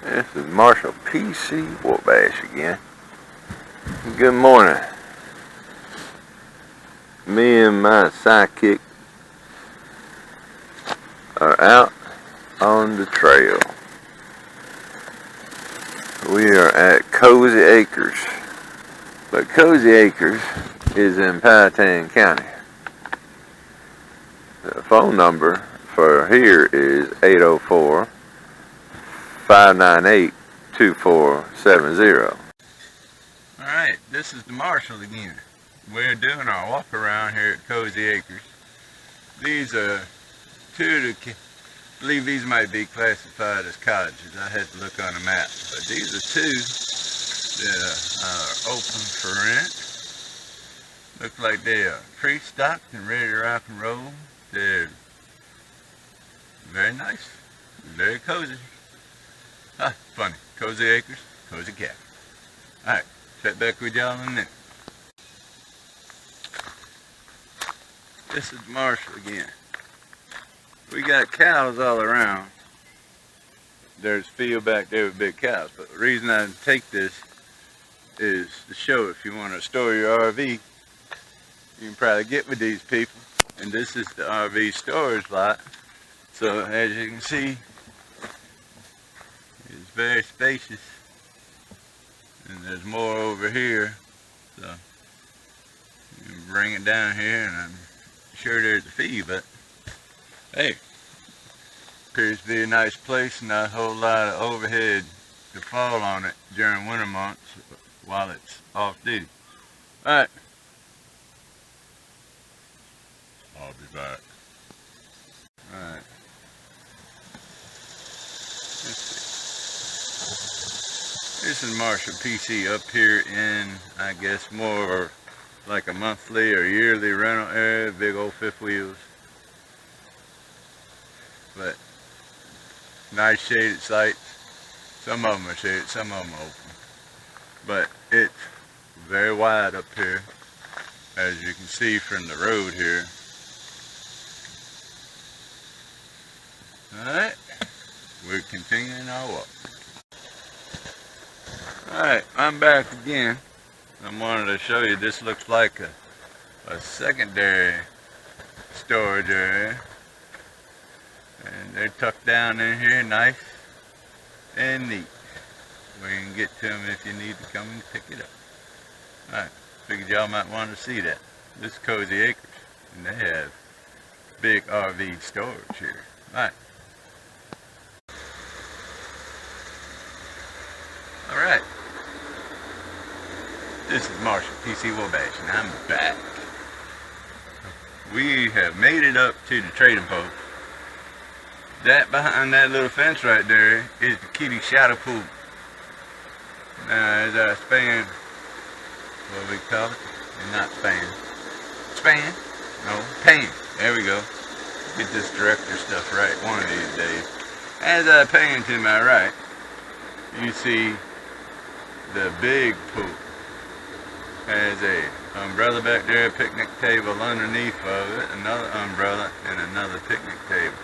This is Marshall PC Wabash again. Good morning. Me and my sidekick are out on the trail. We are at Cozy Acres. But Cozy Acres is in Powhatan County. The phone number for here is 804-598-2470. Alright, this is the Marshall again. We're doing our walk around here at Cozy Acres. These are I believe these might be classified as cottages. I had to look on the map. But these are two that are open for rent. Look like they are pre-stocked and ready to rock and roll. They're very nice, very cozy. Funny. Cozy Acres, cozy cat. Alright, check back with y'all in a minute. This is Marshall again. We got cows all around. There's a field back there with big cows. But the reason I take this is to show if you want to store your RV, you can probably get with these people. And this is the RV storage lot. So as you can see, it's very spacious. And there's more over here. So you can bring it down here, and I'm sure there's a fee, but hey, appears to be a nice place, not a whole lot of overhead to fall on it during winter months while it's off duty. Alright, I'll be back. Alright, let's see. This is Marshall PC up here in, I guess, more like a monthly or yearly rental area, big old fifth wheels. But nice shaded sites. Some of them are shaded, some of them are open. But it's very wide up here, as you can see from the road here. Alright, we're continuing our walk. Alright, I'm back again. I wanted to show you, this looks like a secondary storage area. And they're tucked down in here nice and neat, where you can get to them if you need to come and pick it up. Alright, figured y'all might want to see that. This is Cozy Acres, and they have big RV storage here. Alright. Alright. This is Marshall PC Wabash, and I'm back. We have made it up to the trading post. That behind that little fence right there is the kitty shadow pool. Now, as I span, what we call it? Not span. Span? No, pan. There we go. Get this director stuff right one of these days. As I pan to my right, you see the big pool. Has a umbrella back there, a picnic table underneath of it, another umbrella, and another picnic table.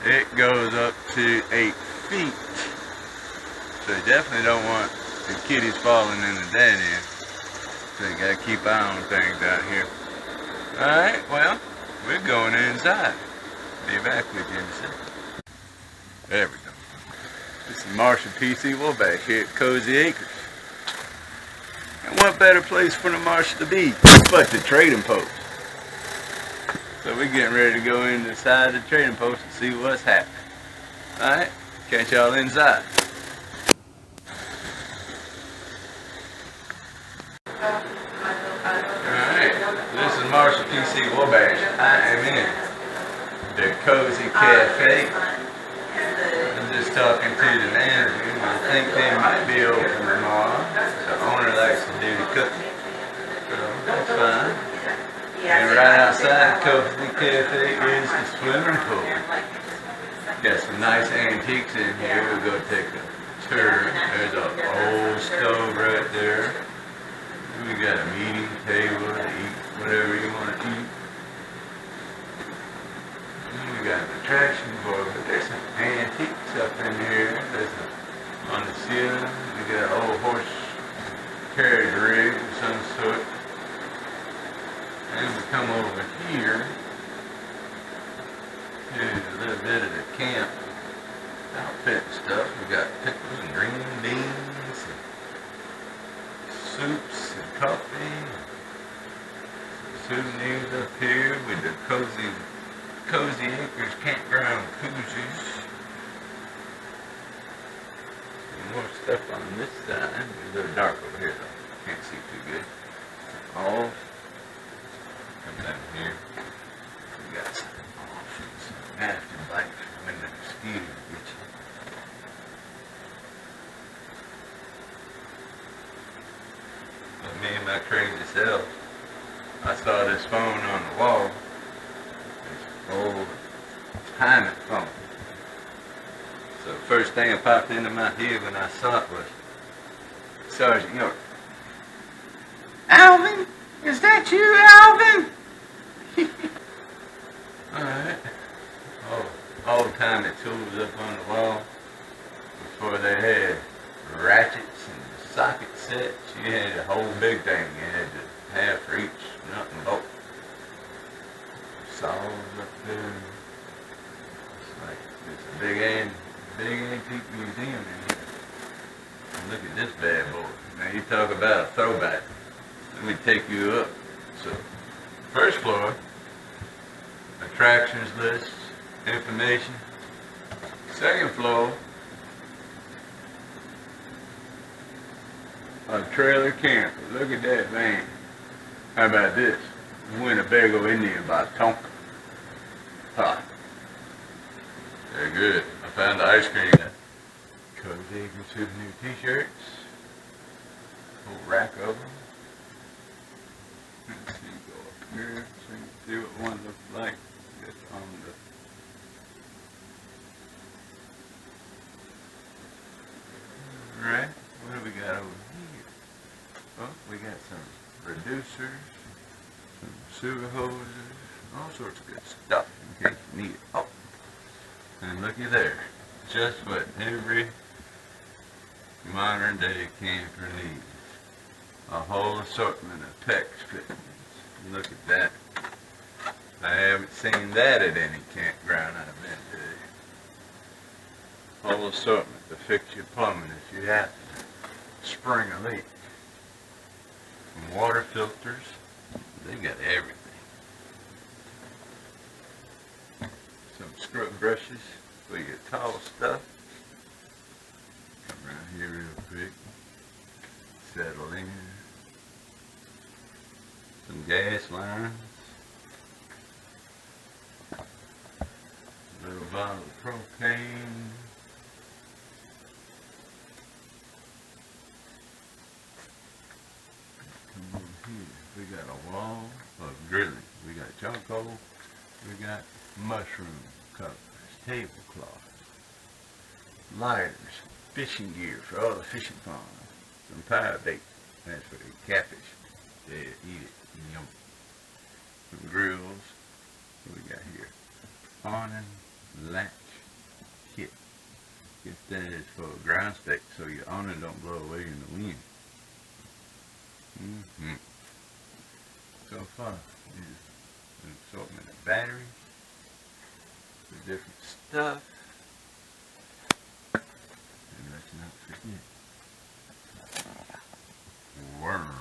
It goes up to 8 feet. So you definitely don't want the kitties falling in the dead end. So you gotta keep eye on things out here. Alright, well, we're going inside. Be back with you in a second. There we go. This is Marshall PC Wabash here at Cozy Acres. And what better place for the Marshall to be but the trading post? So we're getting ready to go inside the trading post and see what's happening. Alright, catch y'all inside. Alright, this is Marshall PC Wabash. I am in the Cozy Cafe. I'm just talking to the manager. I think they might be open tomorrow. The owner likes to do the cooking. So that's fine. And right outside the Cozy Cafe is the swimming pool. Got some nice antiques in here. We'll go take a tour. There's an old stove right there. We got a meeting table to eat whatever you want to eat. And we got an attraction board, but there's some antiques up in here. There's a On the ceiling, we got an old horse carriage rig of some sort. And we come over here to a little bit of the camp outfit stuff. We got pickles and green beans, and soups and coffee. Some souvenirs up here with the Cozy Acres Campground koozies. Some more stuff on this side. It's a little dark over here though. Can't see too good. All come down here. We got some options. Afterlife when the mosquitoes get you. But me and my crazy self, I saw this phone on the wall. This old timing phone. So the first thing that popped into my head when I saw it was Sergeant York. Alvin? Is that you, Alvin? Alright. Oh, old-timey tools up on the wall. Before they had ratchets and socket sets, you had a whole big thing. You had to have for each nut and bolt. Saws up there. It's like it's a big antique museum in here. And look at this bad boy. Now you talk about a throwback. Let me take you up. So, first floor, attractions list, information. Second floor, a trailer camper. Look at that van. How about this? Winnebago Indian by Tonka. Huh. They're good. I found the ice cream. Cozy Acres souvenir t-shirts. Whole rack of them. Let's see, go up here so you can see what one looks like. It's on the... Alright, what do we got over here? Oh, we got some reducers, some sewer hoses, all sorts of good stuff in case you need it. Oh, and looky there. Just what every modern day camper needs. A whole assortment of PEX fittings. Look at that. I haven't seen that at any campground I've been to. Whole assortment to fix your plumbing if you have to spring a leak. Some water filters. They got everything. Some scrub brushes for your tall stuff. Come around here real quick. Settle in. Some gas lines. A little bottle of propane. Come over here. We got a wall of grilling. We got charcoal. We got mushroom covers, tablecloths, lighters, fishing gear for all the fishing ponds, some pie bait. That's for the catfish. They eat it. Yum. Some grills. What we got here? Awning latch kit. Guess that is for a ground stake so your awning don't blow away in the wind. So far, there's an assortment of batteries for different stuff. And let's not forget worms.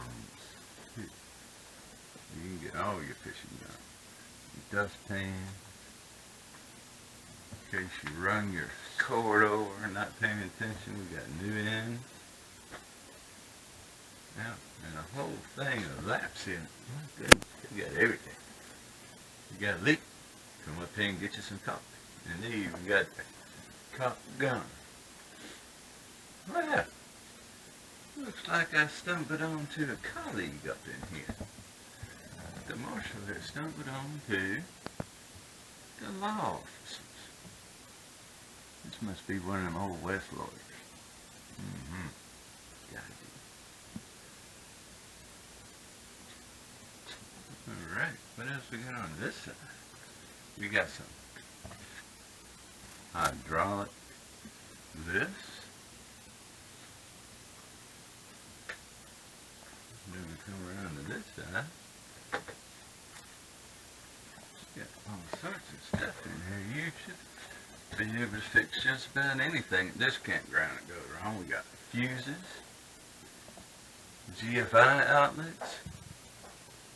You can get all your fishing done. Your dustpan. In case you run your cord over and not paying attention, we got new ends. Now, and a whole thing of laps in it. My goodness, you got everything. You got a leak, come up here and get you some coffee. And they even got the cop gun. Well, looks like I stumbled onto a colleague up in here. The marshal has stumbled on to the law officers. This must be one of them old West lawyers. Gotta be. Alright, what else we got on this side? We got some hydraulic lifts. stuff in here. You should be able to fix just about anything at this campground that goes wrong. We got fuses, GFI outlets,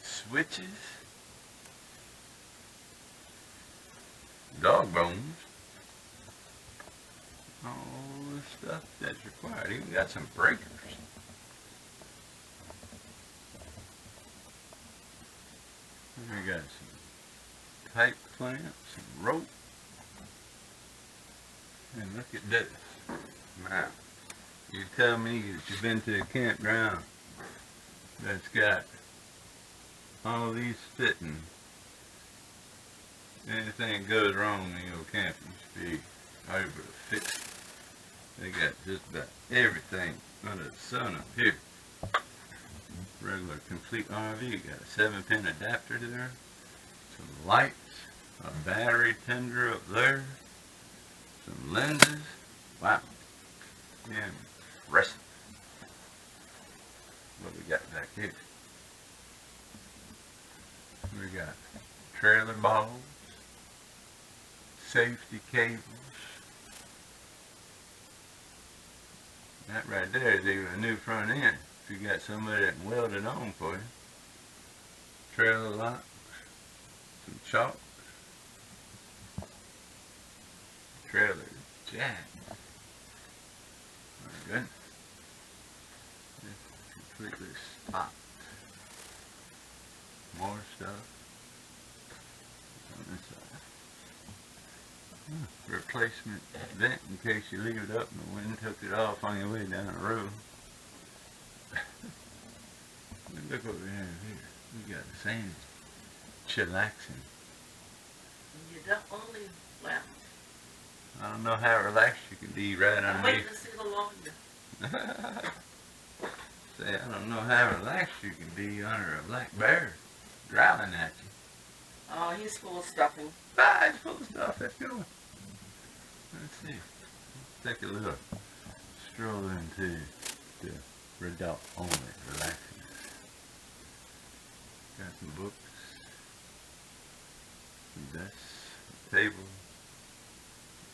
switches, dog bones, all the stuff that's required. Even got some breakers. We got some pipe clamps, some rope, and look at this. Now, you tell me that you've been to a campground that's got all these fittings. Anything goes wrong in your camping, you should be able to fix it. They got just about everything under the sun up here. Regular complete RV. You got a 7-pin adapter there, some lights, a battery tender up there, some lenses. Wow. Yeah, impressive. What we got back here? We got trailer balls, safety cables. That right there is even a new front end. If you got somebody that can weld it on for you. Trailer locks, some chalk, trailer jack. My goodness. It's completely stocked. More stuff on this side. Replacement vent in case you leave it up and the wind took it off on your way down the road. Look over here. We got the same chillaxing. You don't only, well, I don't know how relaxed you can be right I'm underneath. waiting to see how long you. Say, I don't know how relaxed you can be under a black bear growling at you. Oh, he's full of stuffing. Ah, it's full of stuff. Let's go. Let's see. Let's take a little stroll into the adult only relaxing. Got some books, some desks, a table,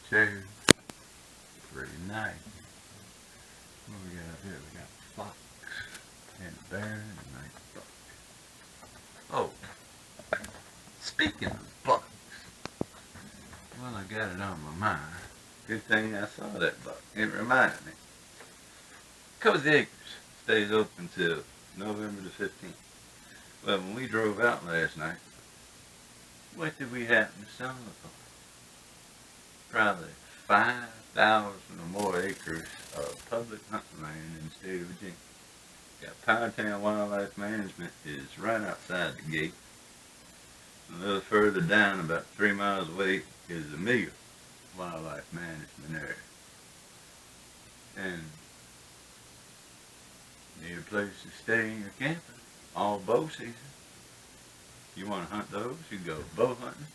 a chair. Pretty nice. What we got up here? We got a fox and a bear and a nice buck. Oh, speaking of bucks, well, I got it on my mind. Good thing I saw that buck. It reminded me. Cozy Acres stays open till November the 15th. Well, when we drove out last night, what did we happen to stumble upon? Probably 5,000 or more acres of public hunting land in the state of Virginia. Got Powhatan Wildlife Management is right outside the gate. A little further down, about 3 miles away, is the Mill Wildlife Management area. And need a place to stay in your camping all bow season. You want to hunt those, you go bow hunting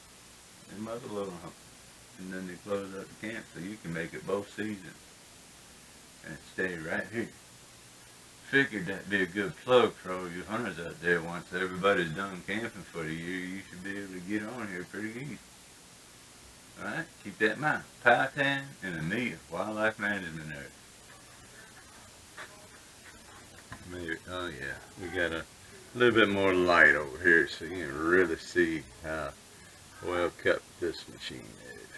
and muzzleloader hunting. And then they close up the camp so you can make it both seasons and stay right here. Figured that'd be a good plug for all you hunters out there. Once everybody's done camping for the year, you should be able to get on here pretty easy. Alright, keep that in mind. Powhatan and the Mill Wildlife Management area. Maybe, oh yeah, we got a little bit more light over here so you can really see how well kept this machine is.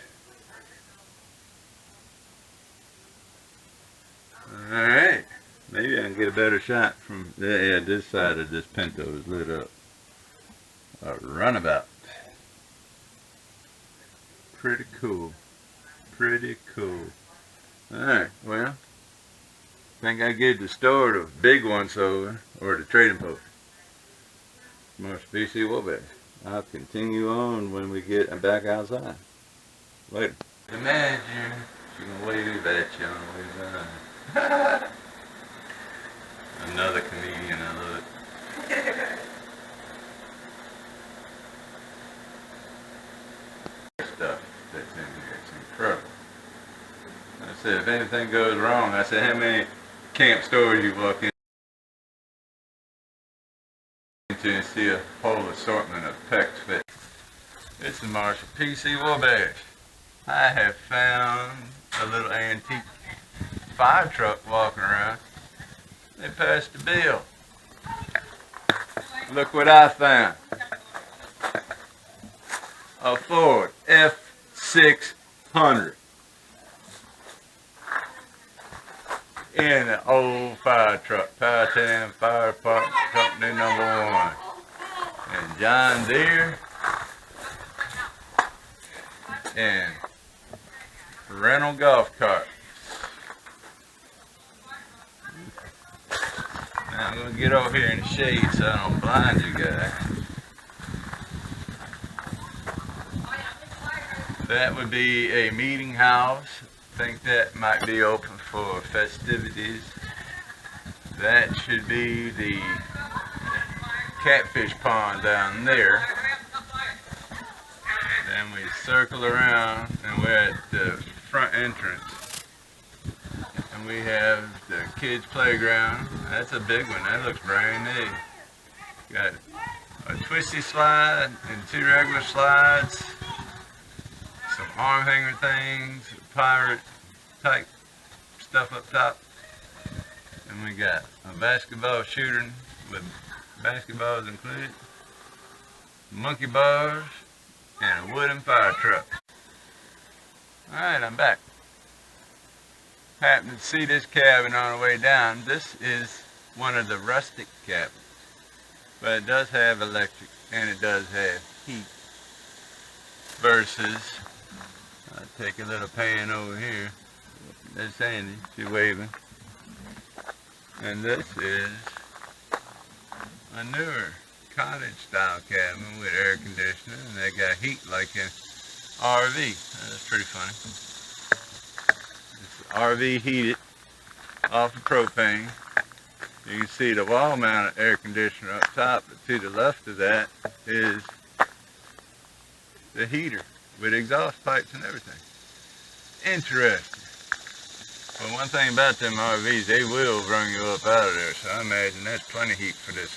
Alright, maybe I can get a better shot from this side of this Pinto is lit up. A runabout. Pretty cool. Pretty cool. Alright, well, I think I get the store the big ones over, or the trading post. Must be see what better. I'll continue on when we get back outside. Later. Imagine she's gonna wave at you on the way by. Another comedian, I love it. Stuff that's in here, it's incredible. I said, if anything goes wrong, I said, how many camp stores you walk into and see a whole assortment of PEX fit? This is Marshall PC Wabash. I have found a little antique fire truck walking around. They passed the bill. Look what I found. A Ford F600 in an old fire truck. Powhatan Fire Department Company #1. And John Deere and rental golf cart. Now I'm going to get over here in the shade so I don't blind you guys. That would be a meeting house. I think that might be open for festivities. That should be the catfish pond down there. Then we circle around and we're at the front entrance. And we have the kids' playground. That's a big one. That looks brand new. Got a twisty slide and 2 regular slides. Some arm hanger things, pirate type stuff up top. And we got a basketball shooter with basketballs included, monkey bars, and a wooden fire truck. Alright, I'm back. Happened to see this cabin on the way down. This is one of the rustic cabins, but it does have electric and it does have heat versus, I'll take a little pan over here. There's Sandy, she's waving. And this is a newer cottage style cabin with air conditioning, and they got heat like an RV. That's pretty funny. It's RV heated off of propane. You can see the wall mounted air conditioner up top, but to the left of that is the heater with exhaust pipes and everything. Interesting. But one thing about them RVs, they will run you up out of there, so I imagine that's plenty of heat for this.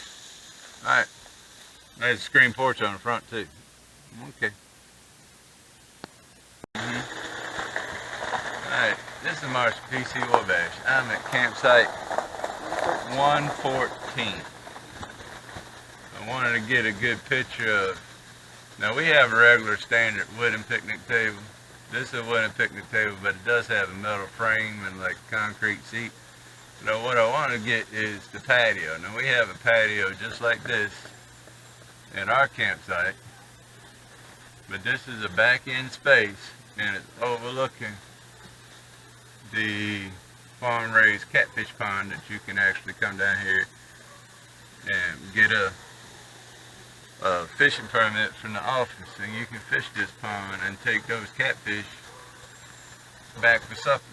Alright, there's a screen porch on the front too. Okay. Alright, this is Marshall PC Wabash. I'm at campsite 114. I wanted to get a good picture of, now we have a regular standard wooden picnic table. This is a wooden picnic table, but it does have a metal frame and like a concrete seat. Now what I want to get is the patio. Now we have a patio just like this in our campsite, but this is a back end space and it's overlooking the farm raised catfish pond that you can actually come down here and get a fishing permit from the office, and you can fish this pond and take those catfish back for supper.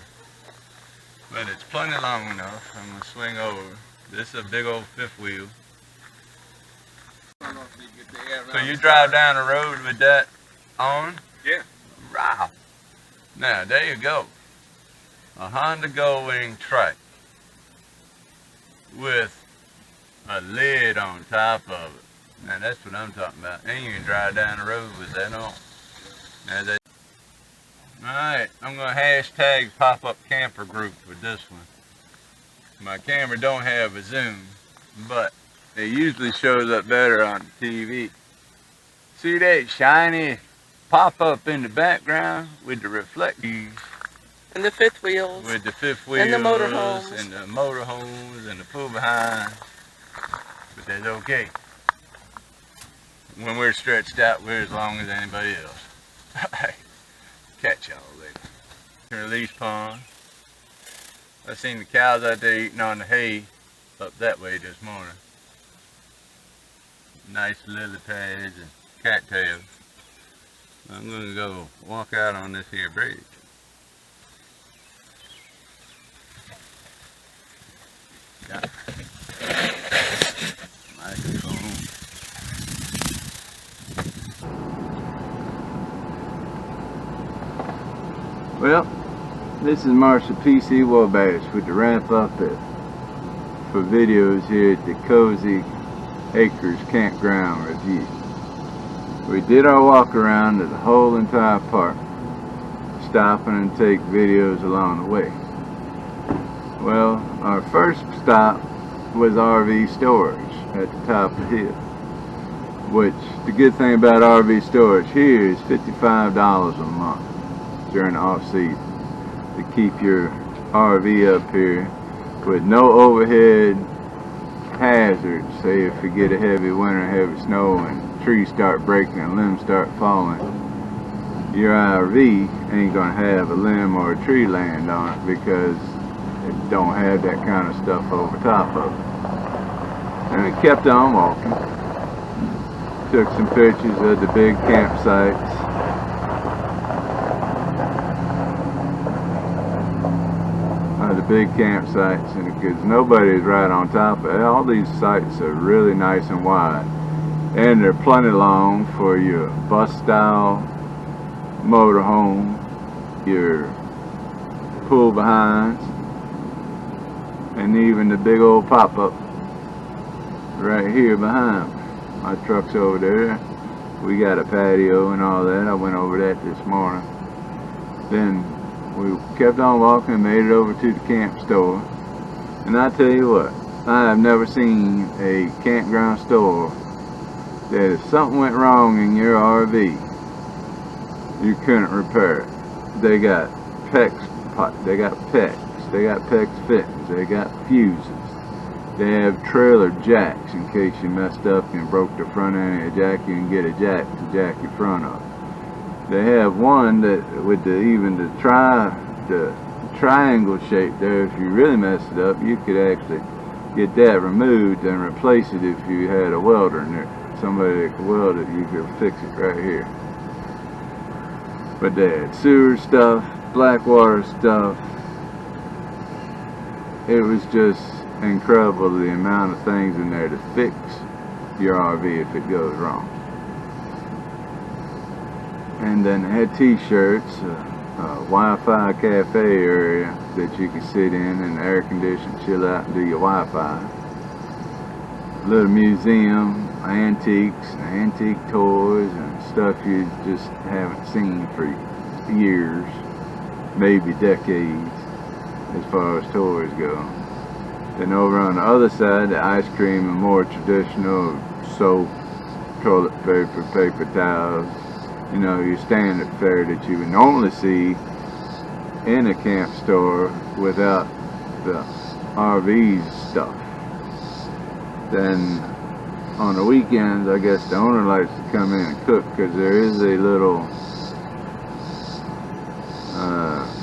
But it's plenty long enough. I'm going to swing over. This is a big old fifth wheel. So you drive down the road with that on? Yeah. Wow. Now, there you go. A Honda Goldwing trike with a lid on top of it. Now that's what I'm talking about. And you can drive down the road with that on. Now that. Alright, I'm going to hashtag Popup camper group with this one. My camera don't have a zoom, but it usually shows up better on the TV. See that shiny pop-up in the background with the reflectors? And the fifth wheels. With the fifth wheels. And the motorhomes. And the motorhomes and the pull behinds. But that's okay. When we're stretched out, we're as long as anybody else. Catch y'all later. Release pond. I seen the cows out there eating on the hay up that way this morning. Nice lily pads and cattails. I'm gonna go walk out on this here bridge. Got microphone. Well, this is Marshall PC Wabash with the ramp up for videos here at the Cozy Acres Campground Review. We did our walk around of the whole entire park, stopping and take videos along the way. Well, our first stop was RV storage at the top of the hill, which the good thing about RV storage here is $55 a month during the off season to keep your RV up here with no overhead hazards. Say if you get a heavy winter, heavy snow, and trees start breaking and limbs start falling, your RV ain't gonna have a limb or a tree land on it because it don't have that kind of stuff over top of it. And we kept on walking. Took some pictures of the big campsites. And because nobody's right on top of it. All these sites are really nice and wide. And they're plenty long for your bus style motorhome, your pull behinds, and even the big old pop-up right here behind me. My truck's over there. We got a patio and all that. I went over that this morning. Then we kept on walking and made it over to the camp store. And I tell you what, I have never seen a campground store that if something went wrong in your RV, you couldn't repair it. They got PEX, they got PEX, they got PEX fittings, they got fuses. They have trailer jacks in case you messed up and broke the front end of your jack. You can get a jack to jack your front up. They have one that with the triangle shape there. If you really messed it up, you could actually get that removed and replace it if you had a welder in there. Somebody that could weld it, you could fix it right here. But they had sewer stuff, black water stuff. It was just incredible the amount of things in there to fix your RV if it goes wrong. And then they had t-shirts, a Wi-Fi cafe area that you could sit in and air condition, chill out and do your Wi-Fi. A little museum, antiques, antique toys and stuff you just haven't seen for years, maybe decades, as far as toys go. Then over on the other side, the ice cream and more traditional soap, toilet paper, paper towels, you know, your standard fare that you would normally see in a camp store without the RV stuff. Then on the weekends, I guess the owner likes to come in and cook because there is a little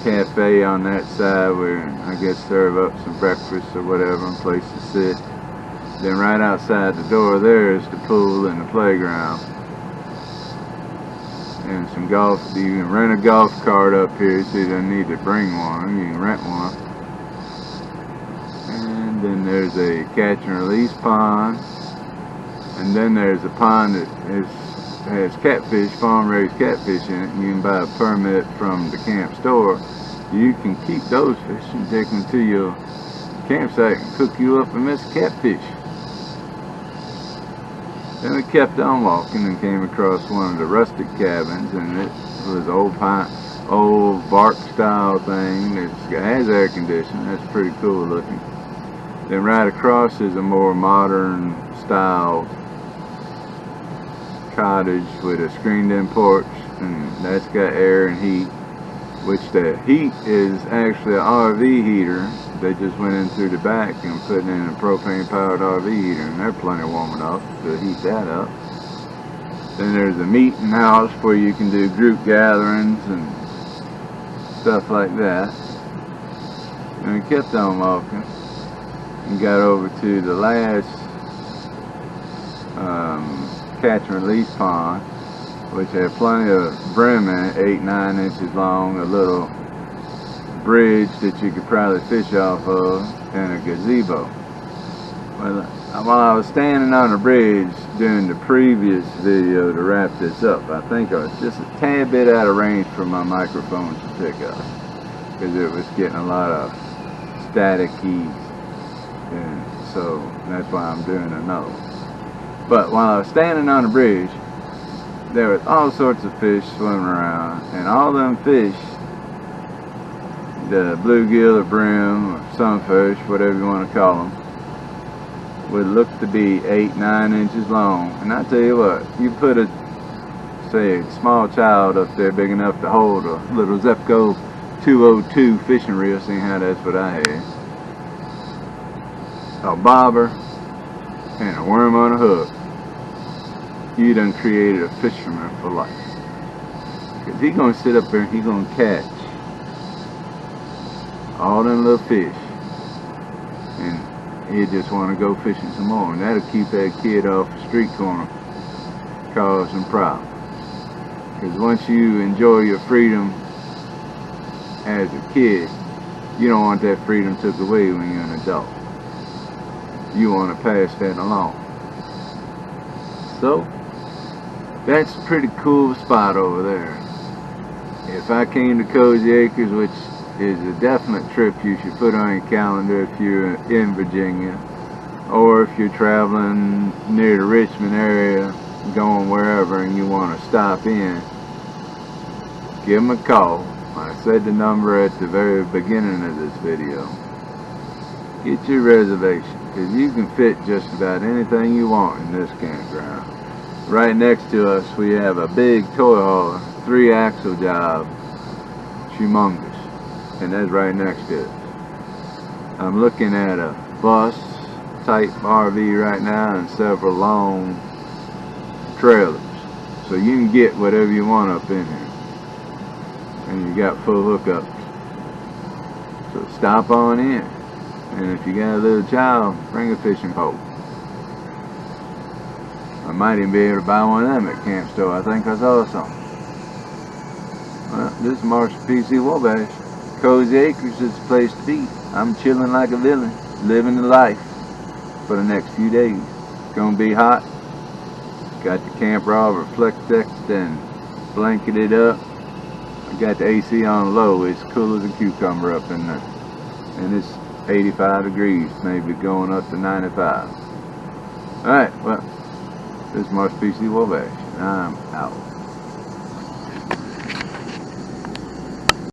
cafe on that side where I guess serve up some breakfast or whatever, and place to sit. Then right outside the door there is the pool and the playground. And some golf. You can rent a golf cart up here, so you don't need to bring one. You can rent one. And then there's a catch and release pond. And then there's a pond that has catfish, farm-raised catfish in it. You can buy a permit from the camp store. You can keep those fish and take them to your campsite and cook you up a mess of catfish. Then we kept on walking and came across one of the rustic cabins, and it was old bark style thing. It has air conditioning. That's pretty cool looking. Then right across is a more modern style cottage with a screened in porch, and that's got air and heat, which the heat is actually an RV heater. They just went in through the back and put in a propane powered RV heater, and they're plenty warm enough to heat that up. Then there's a meeting house where you can do group gatherings and stuff like that. And we kept on walking and got over to the last catch and release pond, which had plenty of brim in it, 8-9 inches long, a little bridge that you could probably fish off of, and a gazebo. Well, while I was standing on the bridge doing the previous video to wrap this up, I think I was just a tad bit out of range for my microphone to pick up, because it was getting a lot of staticky, and so that's why I'm doing another one. But while I was standing on the bridge, there was all sorts of fish swimming around, and all them fish, the bluegill or brim or sunfish, whatever you want to call them, would look to be 8-9 inches long. And I tell you what, you put a, say, a small child up there big enough to hold a little Zepco 202 fishing reel, seeing how that's what I had, a bobber, and a worm on a hook, you done created a fisherman for life. Because he gonna sit up there and he gonna catch all them little fish, and he just want to go fishing some more, and that'll keep that kid off the street corner causing problems. Because once you enjoy your freedom as a kid, you don't want that freedom took away when you're an adult. You want to pass that along. So that's a pretty cool spot over there. If I came to Cozy Acres, which is a definite trip you should put on your calendar if you're in Virginia, or if you're traveling near the Richmond area, going wherever, and you want to stop in, give them a call. I said the number at the very beginning of this video. Get your reservation, because you can fit just about anything you want in this campground. Right next to us we have a big toy hauler, 3-axle job, humongous, and that's right next to it. I'm looking at a bus type RV right now and several long trailers, so you can get whatever you want up in here, and you got full hookups. So stop on in, and if you got a little child, bring a fishing pole. I might even be able to buy one of them at Camp Store. I think I saw some. Well, this is Marshall PC Wabash. Cozy Acres is the place to be. I'm chilling like a villain, living the life for the next few days. It's gonna be hot. Got the camp raw reflectexed and blanketed up. I got the AC on low. It's cool as a cucumber up in there. And it's 85 degrees, maybe going up to 95. Alright, well, this is Marshall PC Wabash, and I'm out.